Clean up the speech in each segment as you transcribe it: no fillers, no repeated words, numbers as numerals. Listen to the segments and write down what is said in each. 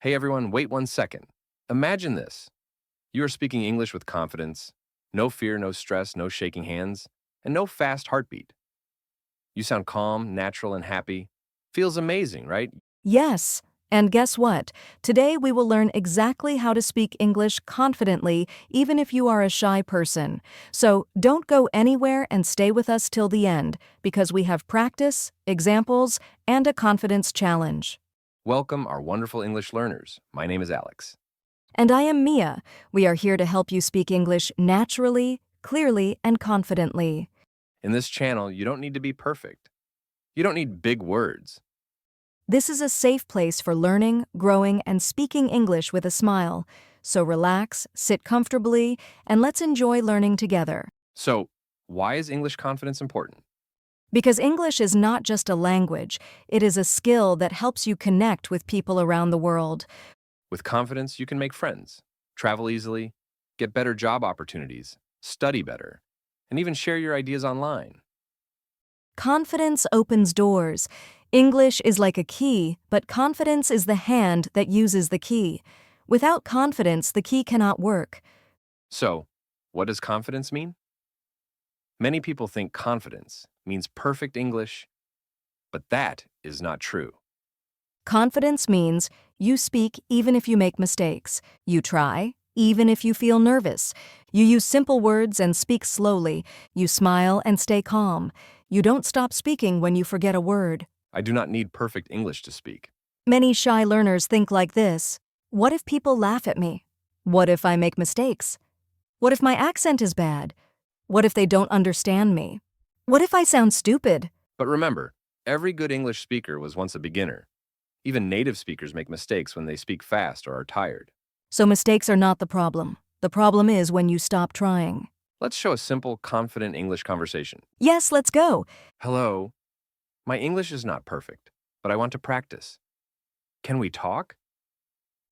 Hey everyone, wait 1 second. Imagine this. You are speaking English with confidence, no fear, no stress, no shaking hands, and no fast heartbeat. You sound calm, natural, and happy. Feels amazing, right? Yes, and guess what? Today we will learn exactly how to speak English confidently, even if you are a shy person. So don't go anywhere and stay with us till the end, because we have practice, examples, and a confidence challenge. Welcome, our wonderful English learners. My name is Alex. And I am Mia. We are here to help you speak English naturally, clearly, and confidently. In this channel, you don't need to be perfect. You don't need big words. This is a safe place for learning, growing, and speaking English with a smile. So relax, sit comfortably, and let's enjoy learning together. So, why is English confidence important? Because English is not just a language, it is a skill that helps you connect with people around the world. With confidence, you can make friends, travel easily, get better job opportunities, study better, and even share your ideas online. Confidence opens doors. English is like a key, but confidence is the hand that uses the key. Without confidence, the key cannot work. So, what does confidence mean? Many people think confidence means perfect English, but that is not true. Confidence means you speak even if you make mistakes. You try, even if you feel nervous. You use simple words and speak slowly. You smile and stay calm. You don't stop speaking when you forget a word. I do not need perfect English to speak. Many shy learners think like this: what if people laugh at me? What if I make mistakes? What if my accent is bad? What if they don't understand me? What if I sound stupid? But remember, every good English speaker was once a beginner. Even native speakers make mistakes when they speak fast or are tired. So mistakes are not the problem. The problem is when you stop trying. Let's show a simple, confident English conversation. Yes, let's go. Hello. My English is not perfect, but I want to practice. Can we talk?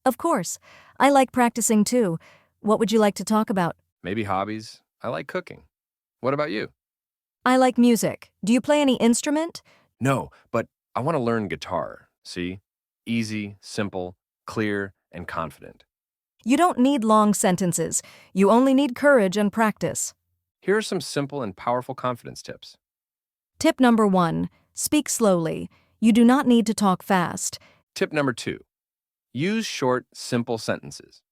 Of course. I like practicing too. What would you like to talk about? Maybe hobbies? I like cooking. What about you? I like music. Do you play any instrument? No, but I want to learn guitar. See? Easy, simple, clear, and confident. You don't need long sentences. You only need courage and practice. Here are some simple and powerful confidence tips. Tip number 1. Speak slowly. You do not need to talk fast. Tip number 2. Use short, simple sentences.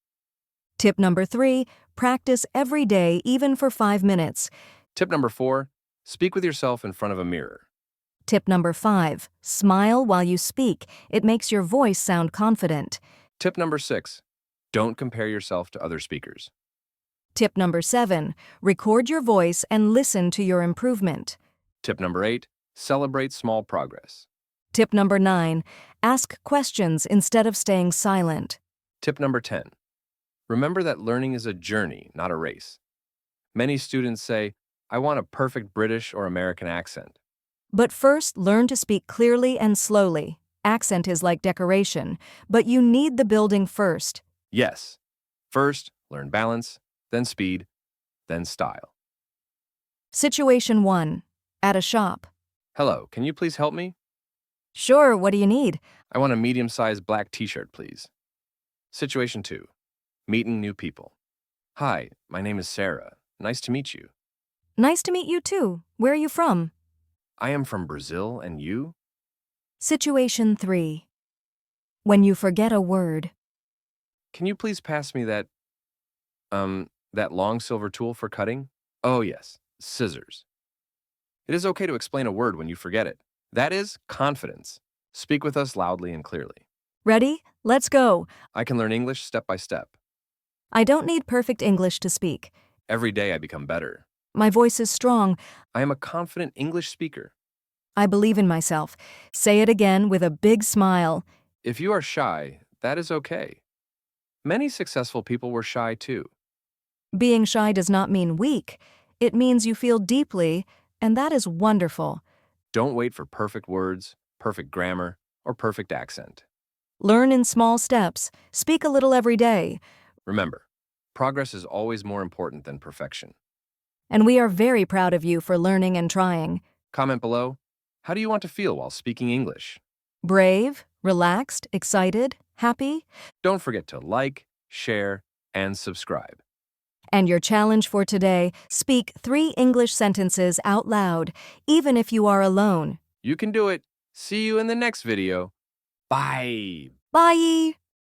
Tip number 3. Practice every day, even for 5 minutes. Tip number 4. Speak with yourself in front of a mirror. Tip number 5. Smile while you speak. It makes your voice sound confident. Tip number 6. Don't compare yourself to other speakers. Tip number 7. Record your voice and listen to your improvement. Tip number 8. Celebrate small progress. Tip number 9. Ask questions instead of staying silent. Tip number 10. Remember that learning is a journey, not a race. Many students say, I want a perfect British or American accent. But first, learn to speak clearly and slowly. Accent is like decoration, but you need the building first. Yes. First, learn balance, then speed, then style. Situation 1. At a shop. Hello, can you please help me? Sure, what do you need? I want a medium-sized black t-shirt, please. Situation 2. Meeting new people. Hi, my name is Sarah. Nice to meet you. Nice to meet you too. Where are you from? I am from Brazil, and you? Situation 3. When you forget a word. Can you please pass me that long silver tool for cutting? Oh yes, scissors. It is okay to explain a word when you forget it. That is confidence. Speak with us loudly and clearly. Ready? Let's go. I can learn English step by step. I don't need perfect English to speak. Every day I become better. My voice is strong. I am a confident English speaker. I believe in myself. Say it again with a big smile. If you are shy, that is okay. Many successful people were shy too. Being shy does not mean weak. It means you feel deeply, and that is wonderful. Don't wait for perfect words, perfect grammar, or perfect accent. Learn in small steps. Speak a little every day. Remember, progress is always more important than perfection. And we are very proud of you for learning and trying. Comment below, how do you want to feel while speaking English? Brave, relaxed, excited, Happy? Don't forget to like, share, and subscribe. And your challenge for today, speak 3 English sentences out loud, even if you are alone. You can do it. See you in the next video. Bye. Bye!